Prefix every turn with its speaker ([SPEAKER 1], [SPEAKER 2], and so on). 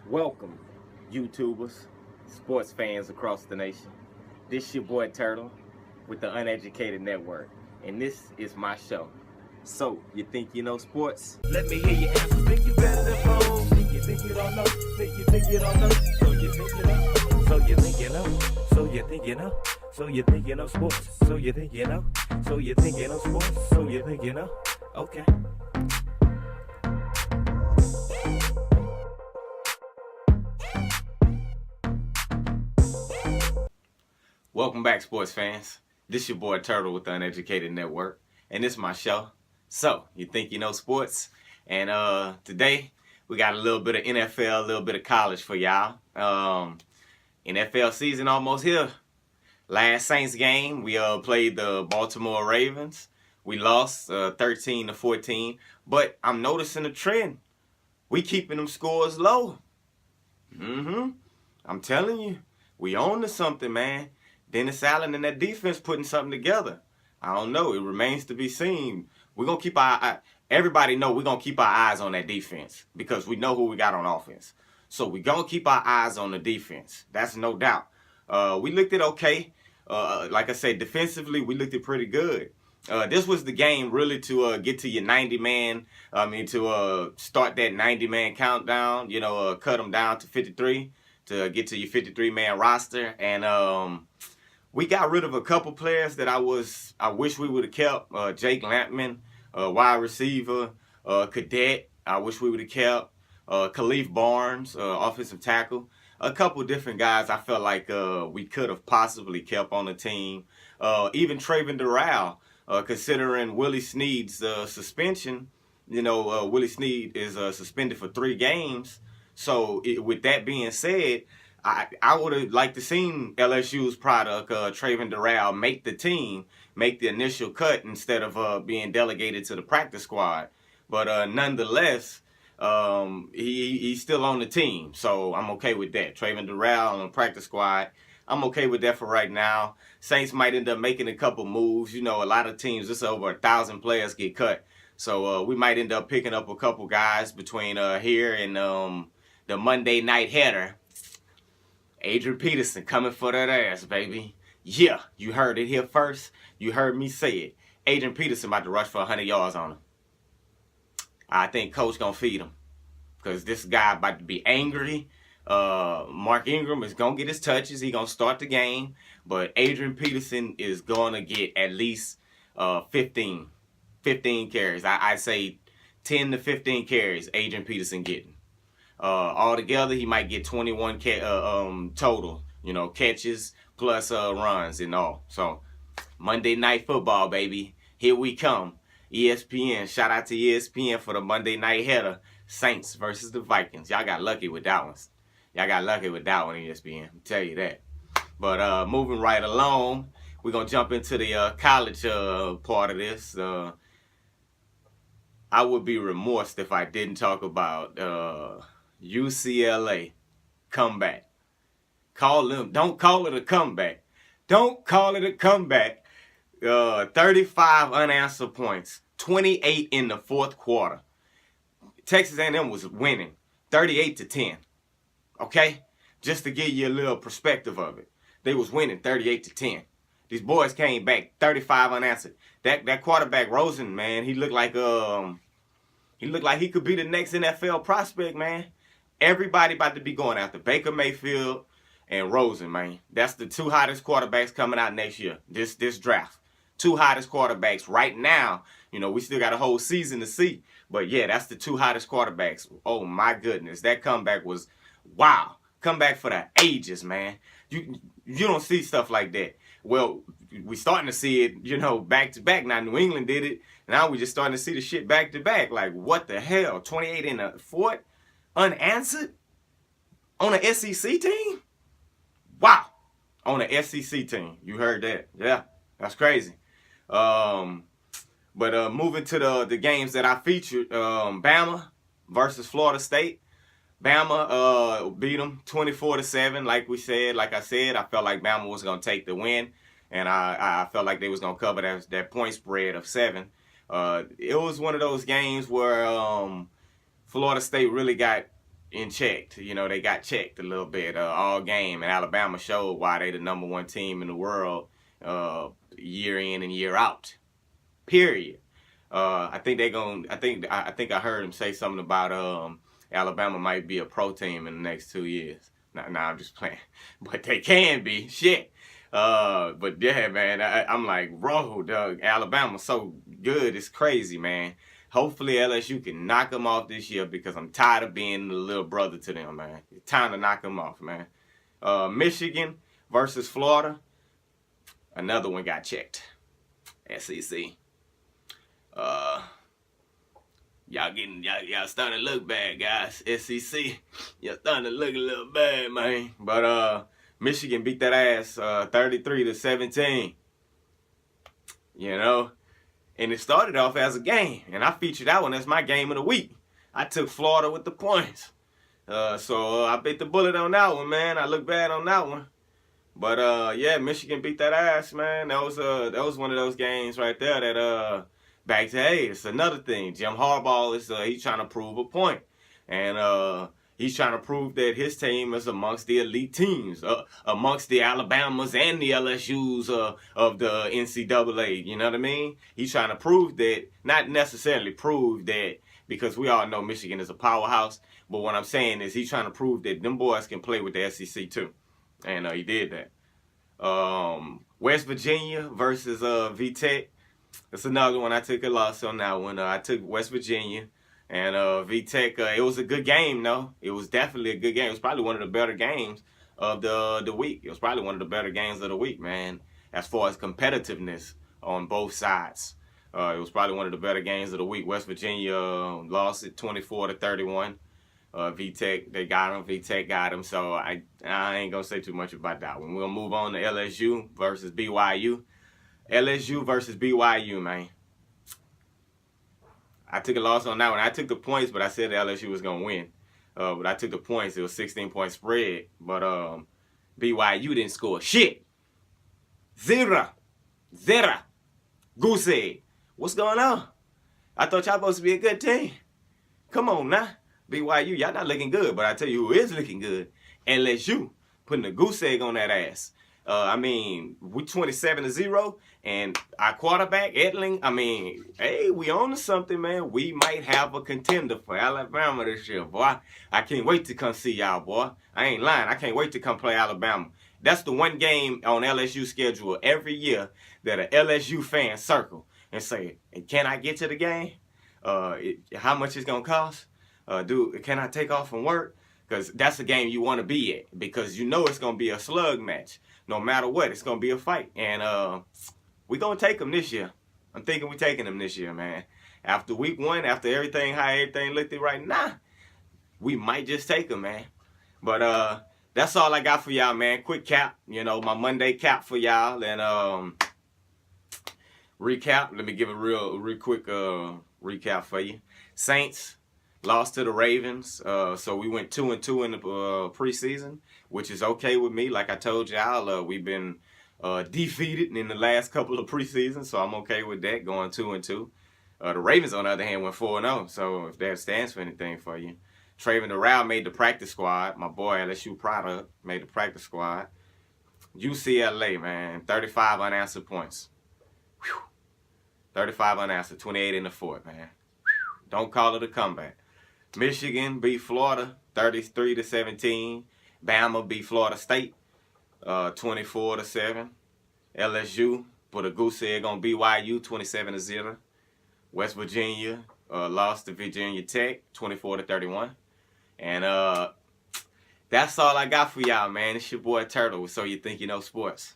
[SPEAKER 1] Welcome, YouTubers, sports fans across the nation. This your boy Turtle with the UNeducated Network, and this is my show. So, you think you know sports?
[SPEAKER 2] Let me hear your answer. Think you better than foes. Think you don't know. Think you don't know. So you think you know. So you think you know. So you think you know. So you think you know sports. So you think you know. So you think you know sports. So you think you know. Okay.
[SPEAKER 1] Welcome back, sports fans. This your boy Turtle with the UNeducated Network, and this is my show. So, you think you know sports? And today we got a little bit of NFL, a little bit of college for y'all. NFL season almost here. Last Saints game, we played the Baltimore Ravens. We lost 13-14, but I'm noticing a trend. We keeping them scores low. I'm telling you, we on to something, man. Dennis Allen and that defense putting something together. I don't know. It remains to be seen. We're going to keep everybody know we're going to keep our eyes on that defense because we know who we got on offense. So we're going to keep our eyes on the defense. That's no doubt. We looked at okay. Like I said, defensively, we looked at pretty good. This was the game really to get to your 90-man. To start that 90-man countdown, cut them down to 53 to get to your 53-man roster. And we got rid of a couple players that I wish we would have kept. Jake Lampman, wide receiver. Cadet, I wish we would have kept. Khalif Barnes, offensive tackle. A couple different guys I felt like we could have possibly kept on the team. Even Traven Durrell, considering Willie Snead's suspension. Willie Snead is suspended for 3 games. So with that being said, I would have liked to seen LSU's product, Traven Durrell, make the team, make the initial cut instead of being delegated to the practice squad. But nonetheless, he's still on the team, so I'm okay with that. Traven Durrell on the practice squad, I'm okay with that for right now. Saints might end up making a couple moves. A lot of teams, just over 1,000 players get cut. So we might end up picking up a couple guys between here and the Monday night header. Adrian Peterson coming for that ass, baby. Yeah, you heard it here first. You heard me say it. Adrian Peterson about to rush for 100 yards on him. I think coach going to feed him because this guy about to be angry. Mark Ingram is going to get his touches. He going to start the game. But Adrian Peterson is going to get at least 15 carries. I'd say 10 to 15 carries Adrian Peterson getting. Altogether, he might get 21 total, catches plus runs and all. So, Monday Night Football, baby. Here we come. ESPN. Shout out to ESPN for the Monday night header. Saints versus the Vikings. Y'all got lucky with that one. Y'all got lucky with that one, ESPN. I'll tell you that. But moving right along, we're going to jump into the college part of this. I would be remorsed if I didn't talk about UCLA comeback. Don't call it a comeback. Don't call it a comeback. 35 unanswered points, 28 in the fourth quarter. Texas A&M was winning 38-10. Okay? Just to give you a little perspective of it. They was winning 38-10. These boys came back 35 unanswered. That quarterback Rosen, man, he looked like he could be the next NFL prospect, man. Everybody about to be going after Baker Mayfield and Rosen, man. That's the 2 hottest quarterbacks coming out next year. This draft. 2 hottest quarterbacks right now. We still got a whole season to see. But yeah, that's the 2 hottest quarterbacks. Oh my goodness. That comeback was wow. Comeback for the ages, man. You don't see stuff like that. Well, we starting to see it, back to back. Now New England did it. Now we just starting to see the shit back to back. Like, what the hell? 28 in the fourth? Unanswered? On an SEC team? Wow. On an SEC team. You heard that. Yeah. That's crazy. But moving to the games that I featured, Bama versus Florida State. Bama beat them 24-7, like I said. I felt like Bama was going to take the win, and I felt like they was going to cover that point spread of 7. It was one of those games where Florida State really got in checked. You know, they got checked a little bit all game, and Alabama showed why they the #1 team in the world year in and year out. Period. I think I heard him say something about Alabama might be a pro team in the next 2 years. Nah, I'm just playing, but they can be. Shit. But yeah, man, I'm like, bro, dog, Alabama's so good, it's crazy, man. Hopefully LSU can knock them off this year because I'm tired of being the little brother to them, man. It's time to knock them off, man. Michigan versus Florida. Another one got checked. SEC. Y'all starting to look bad, guys. SEC. Y'all starting to look a little bad, man. But Michigan beat that ass 33-17. You know? And it started off as a game. And I featured that one as my game of the week. I took Florida with the points. So I bit the bullet on that one, man. I look bad on that one. But yeah, Michigan beat that ass, man. That was one of those games right there that back to, hey, it's another thing. Jim Harbaugh is he's trying to prove a point. And he's trying to prove that his team is amongst the elite teams, amongst the Alabamas and the LSUs of the NCAA. You know what I mean? He's trying to prove that, not necessarily prove that, because we all know Michigan is a powerhouse. But what I'm saying is he's trying to prove that them boys can play with the SEC too. And he did that. West Virginia versus VTech. That's another one. I took a loss on that one. I took West Virginia. And VTech, it was a good game, though. It was definitely a good game. It was probably one of the better games of the week. It was probably one of the better games of the week, man, as far as competitiveness on both sides. It was probably one of the better games of the week. West Virginia lost it 24-31. VTech, they got him. VTech got him. So I ain't going to say too much about that one. We're going to move on to LSU versus BYU. LSU versus BYU, man. I took a loss on that one. I took the points, but I said LSU was going to win. But I took the points. It was 16-point spread. But BYU didn't score shit. Zero. Goose egg. What's going on? I thought y'all supposed to be a good team. Come on now. BYU, y'all not looking good. But I tell you who is looking good. LSU. Putting a goose egg on that ass. I mean, we 27-0, and our quarterback, Edling, I mean, hey, we on to something, man. We might have a contender for Alabama this year, boy. I can't wait to come see y'all, boy. I ain't lying. I can't wait to come play Alabama. That's the one game on LSU schedule every year that an LSU fan circle and say, hey, can I get to the game? How much it's going to cost? Can I take off from work? Because that's the game you want to be at, because you know it's going to be a slug match. No matter what, it's going to be a fight. And we're going to take them this year. I'm thinking we're taking them this year, man. After week 1, after everything, how everything looked right now, we might just take them, man. But that's all I got for y'all, man. Quick cap, you know, my Monday cap for y'all. And recap. Let me give a real quick recap for you. Saints lost to the Ravens, so we went 2-2 in the preseason, which is okay with me. Like I told y'all, we've been defeated in the last couple of preseasons, so I'm okay with that, going 2-2. The Ravens, on the other hand, went 4-0, so if that stands for anything for you. Traven Durrell made the practice squad. My boy, LSU product, made the practice squad. UCLA, man, 35 unanswered points. Whew. 35 unanswered, 28 in the fourth, man. Whew. Don't call it a comeback. Michigan beat Florida 33-17. Bama beat Florida State 24-7. LSU put a goose egg on BYU 27-0. West Virginia lost to Virginia Tech 24-31. And that's all I got for y'all, man. It's your boy Turtle. So you think you know sports.